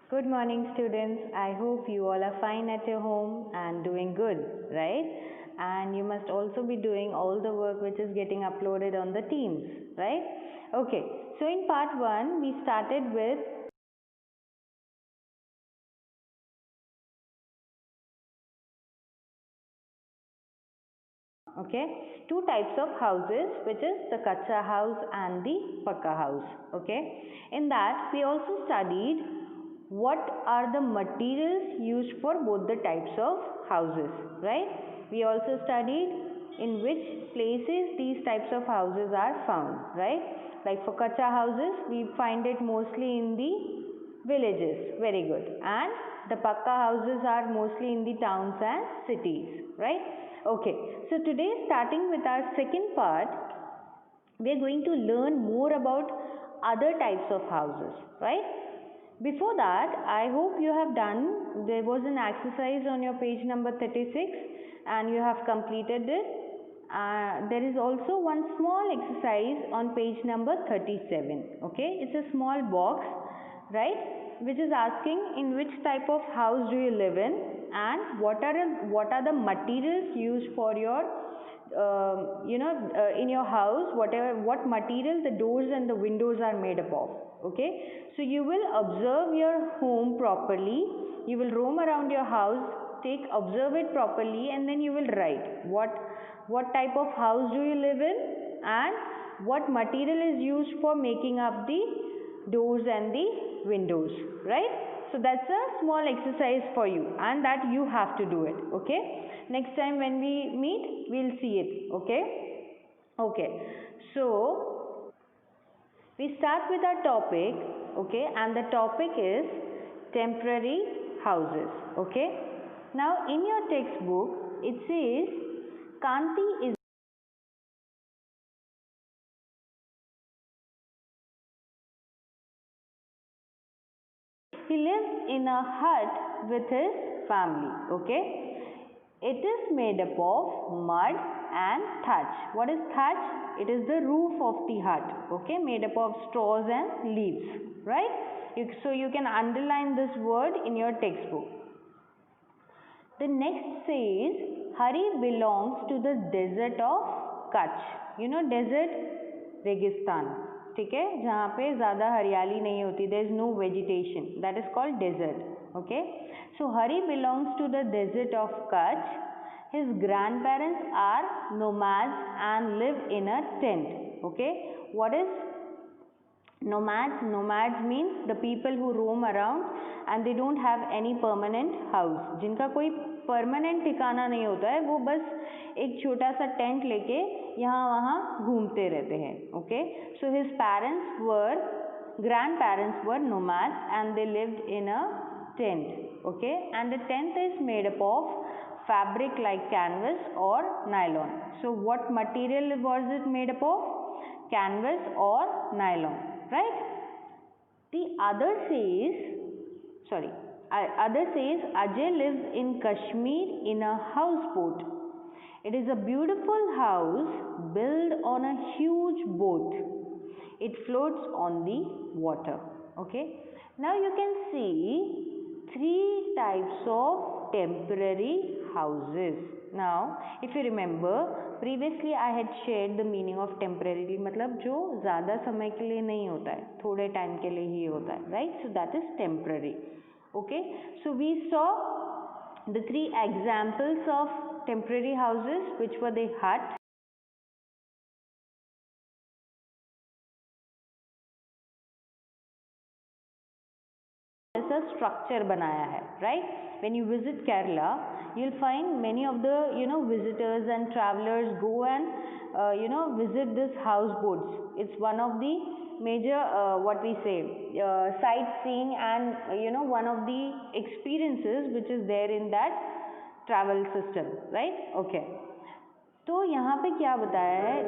Good morning, students. I hope you all are fine at your home and doing good, right? And you must also be doing all the work which is getting uploaded on the Teams, right? Okay, so in part 1, we started with two types of houses, which is the kacha house and the pakka house. Okay, in that we also studied what are the materials used for both the types of houses, right? We also studied in which places these types of houses are found, right? Like for kacha houses, we find it mostly in the villages, very good, and the pakka houses are mostly in the towns and cities, right? Okay, so today, starting with our second part, we are going to learn more about other types of houses, right? Before that, I hope you have done, there was an exercise on your page number 36 and you have completed it. There is also one small exercise on page number 37. Okay, it's a small box, right, which is asking in which type of house do you live in and what are the materials used for your in your house, what material the doors and the windows are made up of. Okay, so you will observe your home properly, you will roam around your house, observe it properly, and then you will write what type of house do you live in and what material is used for making up the doors and the windows, right? So that's a small exercise for you and that you have to do it. Okay, next time when we meet, we'll see it. Okay, so we start with our topic, okay, and the topic is temporary houses. Okay, now in your textbook it says Kanti is he lives in a hut with his family. Okay, it is made up of mud and thatch. What is thatch? It is the roof of the hut. Okay, made up of straws and leaves, right? So you can underline this word in your textbook. The next says Hari belongs to the desert of Kutch. You know desert, रेगिस्तान, ठीक है, जहाँ पे ज़्यादा हरियाली नहीं होती, there is no vegetation, that is called desert. Okay, so Hari belongs to the desert of Kutch. His grandparents are nomads and live in a tent. Okay, what is nomads? Nomads means the people who roam around and they don't have any permanent house. जिनका कोई permanent ठिकाना नहीं होता है, वो बस एक छोटा सा टेंट लेके यहाँ वहाँ घूमते रहते हैं. Okay, so his grandparents were nomads and they lived in a tent. Okay, and the tent is made up of fabric like canvas or nylon. So what material was it made up of? Canvas or nylon, right? The other says Ajay lives in Kashmir in a houseboat. It is a beautiful house built on a huge boat. It floats on the water. Okay, now you can see 3 types of temporary houses. Now if you remember, previously I had shared the meaning of temporary, मतलब जो ज़्यादा समय के लिए नहीं होता है, थोड़े टाइम के लिए ही होता है, right? So that is temporary. Okay, so we saw the 3 examples of temporary houses, which were the hut, ऐसा structure बनाया है, right? When you visit Kerala, you'll find many of the visitors and travelers go and visit this houseboats. It's one of the major sightseeing and one of the experiences which is there in that travel system, right? Okay, तो यहाँ पे क्या बताया है,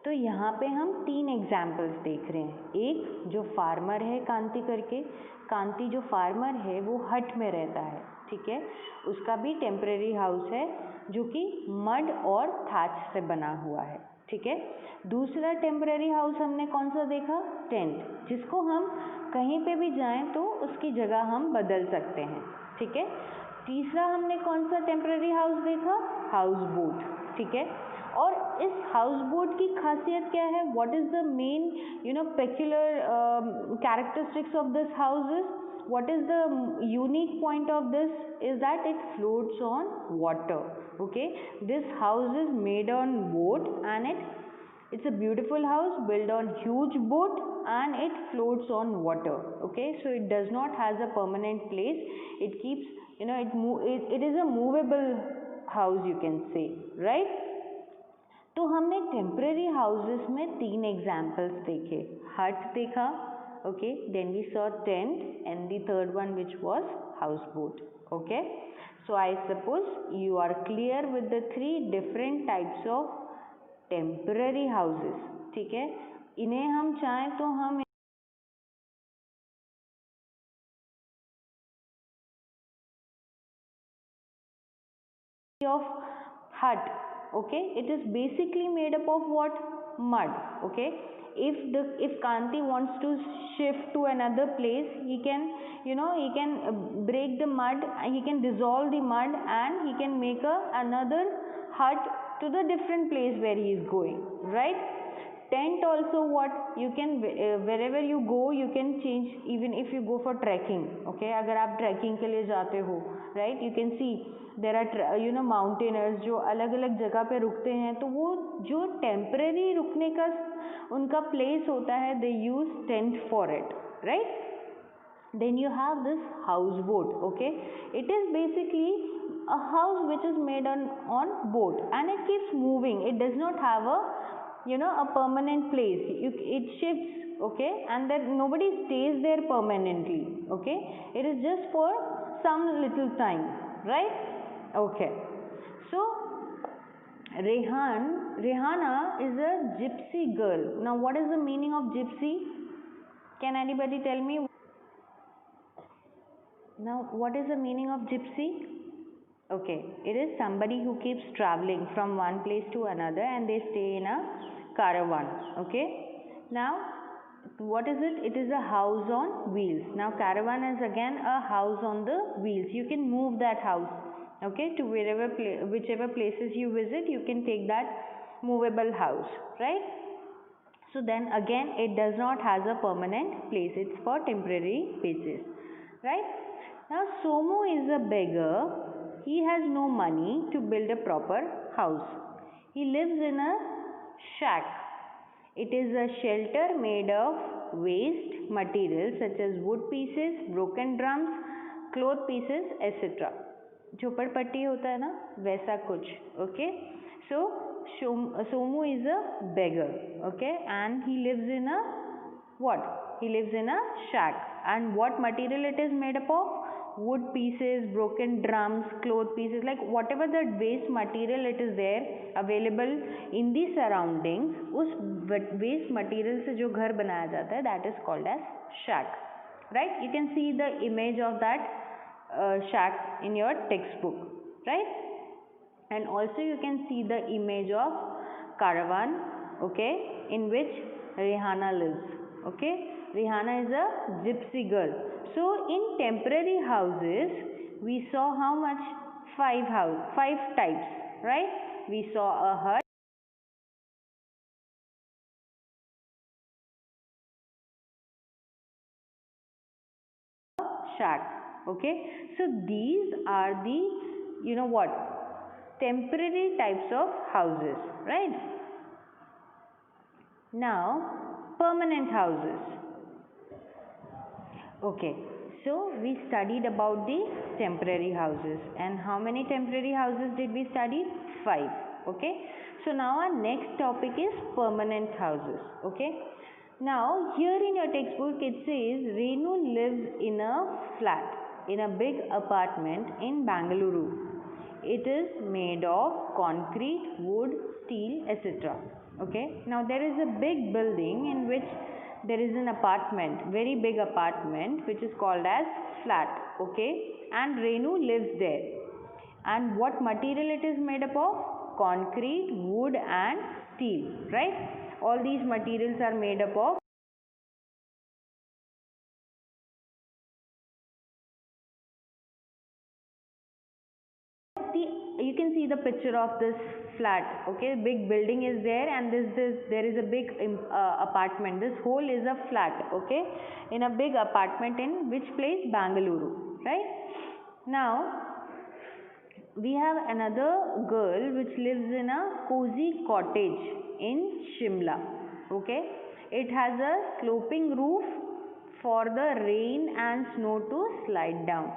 तो यहाँ पे हम 3 एग्जाम्पल्स देख रहे हैं. एक जो फार्मर है कांति करके, कांति जो फार्मर है वो हट में रहता है, ठीक है, उसका भी टेम्परेरी हाउस है जो कि मड और थाच से बना हुआ है, ठीक है. दूसरा टेम्परेरी हाउस हमने कौन सा देखा? टेंट, जिसको हम कहीं पे भी जाएं तो उसकी जगह हम बदल सकते हैं, ठीक है। तीसरा हमने कौन सा टेम्पररी हाउस देखा? हाउस बोट, ठीक है। और इस हाउस बोट की खासियत क्या है? What is the main peculiar characteristics of this houses? What is the unique point of this is that it floats on water, okay. This house is made on boat and it's a beautiful house built on huge boat and it floats on water, okay. So it does not has a permanent place. It keeps it is a movable house, you can say, right. तो हमने temporary houses में 3 examples देखे. हट देखा, okay, then we saw tent and the third one which was houseboat, okay. So I suppose you are clear with the 3 different types of temporary houses, ठीक है. इन्हें हम चाहें तो हम of hut, okay, it is basically made up of what? Mud, okay. If Kanti wants to shift to another place, he can break the mud, he can dissolve the mud and he can make another hut to the different place where he is going, right. Tent also what you can wherever you go you can change, even if you go for trekking, okay. अगर आप trekking के लिए जाते हो, right, you can see there are mountaineers जो अलग अलग जगह पे रुकते हैं, तो वो जो temporary रुकने का उनका place होता है, they use tent for it, right. Then you have this houseboat, okay. It is basically a house which is made on boat and it keeps moving. It does not have a permanent place. It shifts, okay, and that nobody stays there permanently, okay. It is just for some little time, right. Okay, so Rehana is a gypsy girl. Now what is the meaning of gypsy? Can anybody tell me? Now what is the meaning of gypsy? Okay, it is somebody who keeps traveling from one place to another and they stay in a caravan, okay. Now what is it? It is a house on wheels. Now caravan is again a house on the wheels. You can move that house, okay, to whichever places you visit, you can take that movable house, right. So then again it does not has a permanent place, it's for temporary basis, right. Now Somu is a beggar. He has no money to build a proper house. He lives in a shack. It is a shelter made of waste materials such as wood pieces, broken drums, cloth pieces, etc. झोपड़पट्टी होता है ना, वैसा कुछ, okay. So Somu is a beggar, okay, and he lives in a what? He lives in a shack. And what material it is made up of? Wood pieces, broken drums, cloth pieces, like whatever the waste material it is there available in the surroundings, उस waste material से जो घर बनाया जाता है, that is called as shack, right. You can see the image of that shack in your textbook, right. And also you can see the image of caravan, okay, in which Rehana lives, okay. Rehana is a gypsy girl. So in temporary houses we saw how much? 5 types, right. We saw a hut, shack, okay. So these are the temporary types of houses, right. Now permanent houses. Okay, so we studied about the temporary houses, and how many temporary houses did we study? 5, okay. So now our next topic is permanent houses, okay. Now here in your textbook it says Renu lives in a flat, in a big apartment in Bangalore. It is made of concrete, wood, steel, etc. Okay. Now there is a big building in which there is an apartment, very big apartment, which is called as flat, okay, and Renu lives there. And what material it is made up of? Concrete, wood and steel, right. All these materials are made up of you can see the picture of this flat. Okay, big building is there, and there is a big apartment. This whole is a flat. Okay, in a big apartment in which place? Bangalore, right? Now we have another girl which lives in a cozy cottage in Shimla. Okay, it has a sloping roof for the rain and snow to slide down.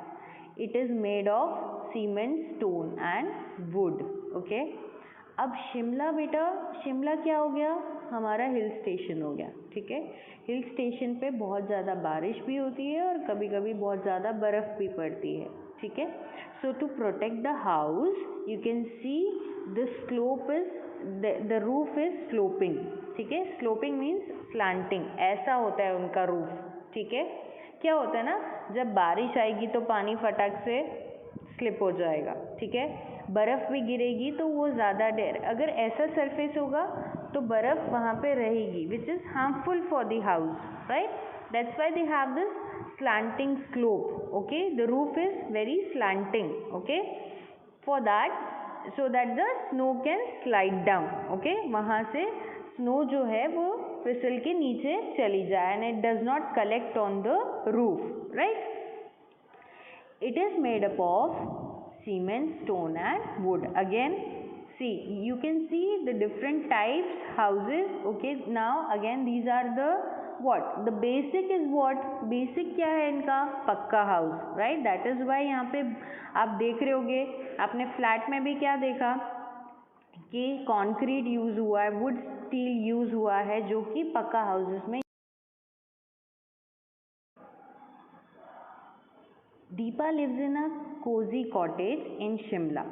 It is made of cement, stone and wood. Okay, अब शिमला बेटा, शिमला क्या हो गया? हमारा hill station हो गया. ठीक है, हिल स्टेशन पे बहुत ज़्यादा बारिश भी होती है और कभी कभी बहुत ज़्यादा बर्फ़ भी पड़ती है. ठीक है, so to protect the house you can see the slope is the roof is sloping. ठीक है, स्लोपिंग मीन्स स्लैंटिंग. ऐसा होता है उनका रूफ. ठीक है, क्या होता है ना, जब बारिश आएगी तो पानी फटाक से स्लिप हो जाएगा. ठीक है, बर्फ़ भी गिरेगी तो वो ज़्यादा देर, अगर ऐसा सरफेस होगा तो बर्फ़ वहाँ पे रहेगी, which is harmful for the house, right? That's why they have this slanting slope. Okay, the roof is very slanting. Okay, for that, so that the snow can slide down. Okay, वहाँ से snow जो है वो फिसल के नीचे चली जाए, and it does not collect on the roof, right? It is made up of cement, stone and wood. Again, see, you can see the different types houses. Okay, now again these are the what? The basic is what? Basic क्या है इनका? पक्का house, right? That is why यहाँ पे आप देख रहे होगे, आपने फ्लैट में भी क्या देखा कि कंक्रीट यूज हुआ है, वुड स्टील यूज हुआ है, जो कि पक्का हाउसेस में. Deepa lives in a cozy cottage in Shimla.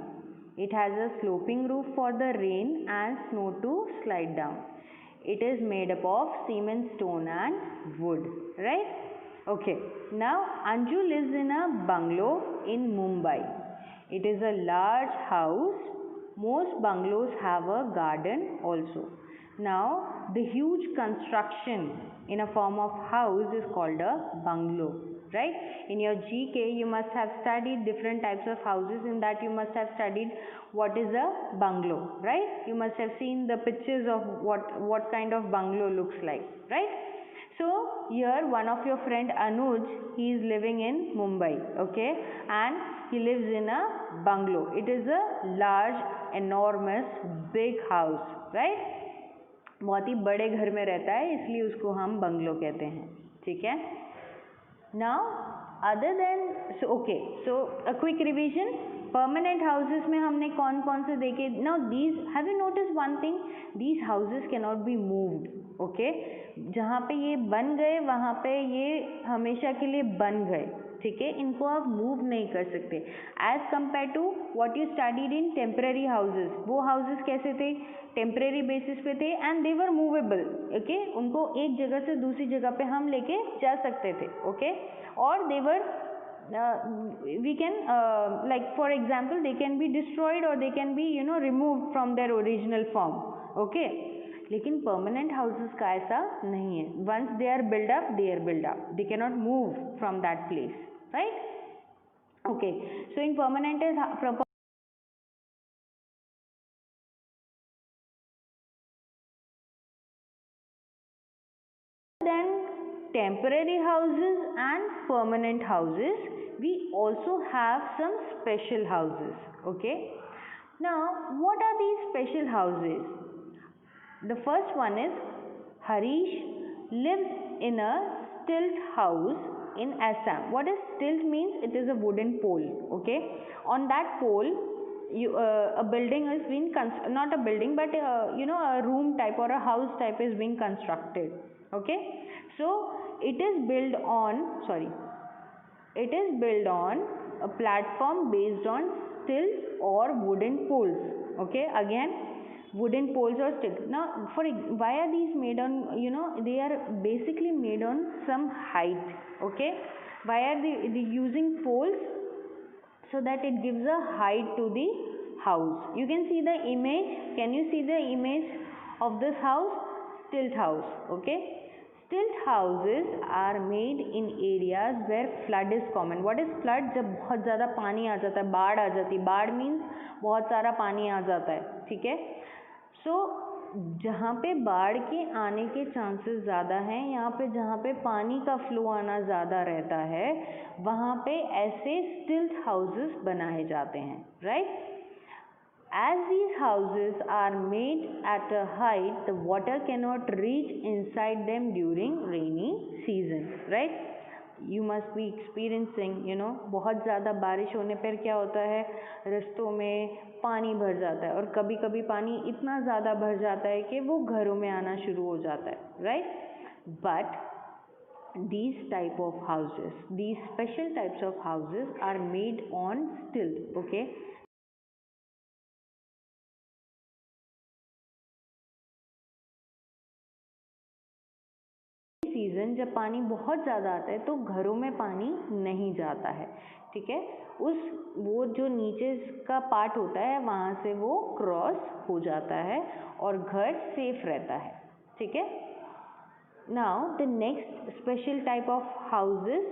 It has a sloping roof for the rain and snow to slide down. It is made up of cement, stone and wood, right? Okay, now Anju lives in a bungalow in Mumbai. It is a large house. Most bungalows have a garden also. Now the huge construction in a form of house is called a bungalow, right? In your GK you must have studied different types of houses. In that you must have studied what is a bungalow, right? You must have seen the pictures of what kind of bungalow looks like, right? So here one of your friend Anuj, he is living in Mumbai. Okay, and he lives in a bungalow. It is a large, enormous, big house, right? बहुत ही बड़े घर में रहता है, इसलिए उसको हम bungalow कहते हैं. ठीक है, now other than, so okay, so a quick revision. Permanent houses में हमने कौन कौन से देखे? Now these, have you noticed one thing? These houses cannot be moved. Okay, जहाँ पे ये बन गए वहाँ पे ये हमेशा के लिए बन गए. ठीक है, इनको आप मूव नहीं कर सकते. As compare to what you studied in temporary houses. वो हाउसेज कैसे थे? टेम्परेरी बेसिस पे थे and they were movable. Okay, उनको एक जगह से दूसरी जगह पे हम लेके जा सकते थे. ओके, और दे वर we can like for example they can be destroyed or they can be removed from their original form. Okay, लेकिन permanent houses का ऐसा नहीं है. once they are built up, they are built up. They cannot move from that place, right? Okay, so in permanent is than temporary houses and permanent houses, we also have some special houses. Okay, now what are these special houses? The first one is Harish lives in a stilt house in Assam. What is stilt means? It is a wooden pole. Okay, on that pole a building is being not a building but a room type or a house type is being constructed. Okay, so it is built on a platform based on stilts or wooden poles. Okay, again wooden poles or stilts. Now why are these made on, they are basically made on some height. Okay, why are they using poles? So that it gives a height to the house. You can see the image. Can you see the image of this house? Stilt house. Okay, Stilt houses are made in areas where flood is common. What is flood? जब बहुत ज़्यादा पानी आ जाता है, बाढ़ आ जाती है. बाढ़ means बहुत सारा पानी आ जाता है, ठीक है. So जहाँ पे बाढ़ के आने के चांसेस ज़्यादा हैं, यहाँ पे जहाँ पे पानी का फ्लो आना ज़्यादा रहता है, वहाँ पे ऐसे स्टिल्ट हाउसेस बनाए जाते हैं, right. As these houses are made at a height, the water cannot reach inside them during rainy season, right? You must be experiencing, बहुत ज़्यादा बारिश होने पर क्या होता है, रास्तों में पानी भर जाता है और कभी कभी पानी इतना ज़्यादा भर जाता है कि वो घरों में आना शुरू हो जाता है, right? But these type of houses, these special types of houses are made on stilts, okay? Season जब पानी बहुत ज़्यादा आता है तो घरों में पानी नहीं जाता है, ठीक है. वो जो नीचे का पार्ट होता है वहाँ से वो क्रॉस हो जाता है और घर सेफ रहता है, ठीक है. Now the next special type of houses.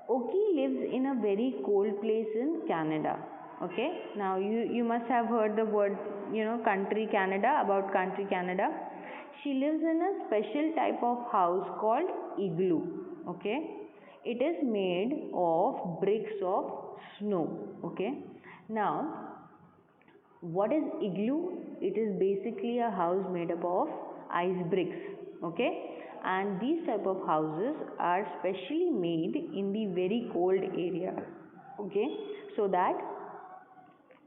Oki lives in a very cold place in Canada. Okay, now you must have heard the word, country Canada, about country Canada. She lives in a special type of house called igloo. Okay, it is made of bricks of snow. Okay, now what is igloo? It is basically a house made up of ice bricks. Okay, and these type of houses are specially made in the very cold area, okay, so that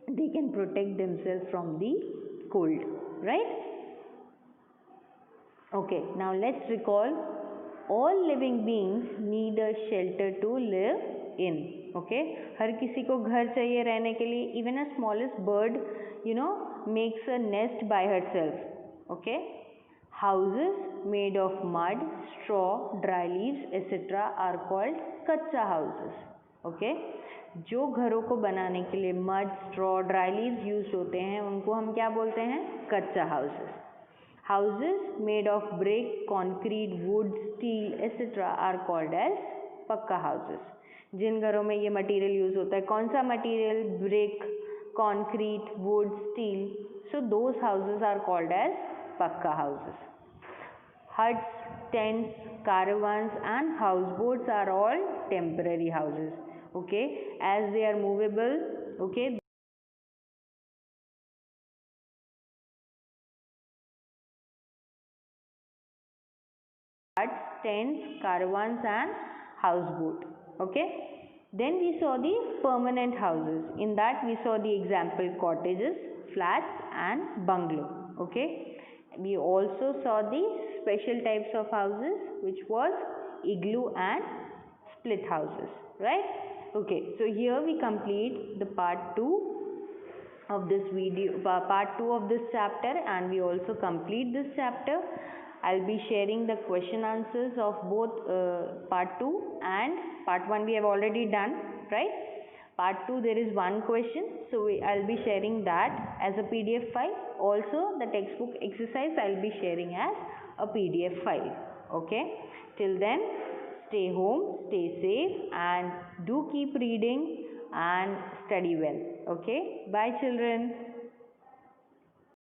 they can protect themselves from the cold, right? Okay, now let's recall, all living beings need a shelter to live in. Okay, हर किसी को घर चाहिए रहने के लिए. Even a smallest bird, makes a nest by herself. Okay, houses made of mud, straw, dry leaves, etc. are called कच्चा houses. Okay, जो घरों को बनाने के लिए mud, straw, dry leaves use होते हैं उनको हम क्या बोलते हैं? कच्चा houses. Houses made of brick, concrete, wood, steel, etc. are called as पक्का houses. जिन घरों में ये मटेरियल यूज होता है, कौन सा material? Brick, concrete, wood, steel. So those houses are called as पक्का houses. Huts, tents, caravans and houseboats are all temporary houses. Okay, as they are movable. Okay, huts, tents, caravans and houseboat. Okay, then we saw the permanent houses. In that we saw the example cottages, flats and bungalow. Okay, we also saw the special types of houses, which was igloo and split houses, right? Okay, so here we complete the part 2 of this video, part 2 of this chapter, and we also complete this chapter. I'll be sharing the question answers of both part 2 and part 1 we have already done, right? Part 2 there is one question, so I'll be sharing that as a PDF file. Also the textbook exercise I'll be sharing as a PDF file. Okay, till then stay home, stay safe and do keep reading and study well. Okay, bye children.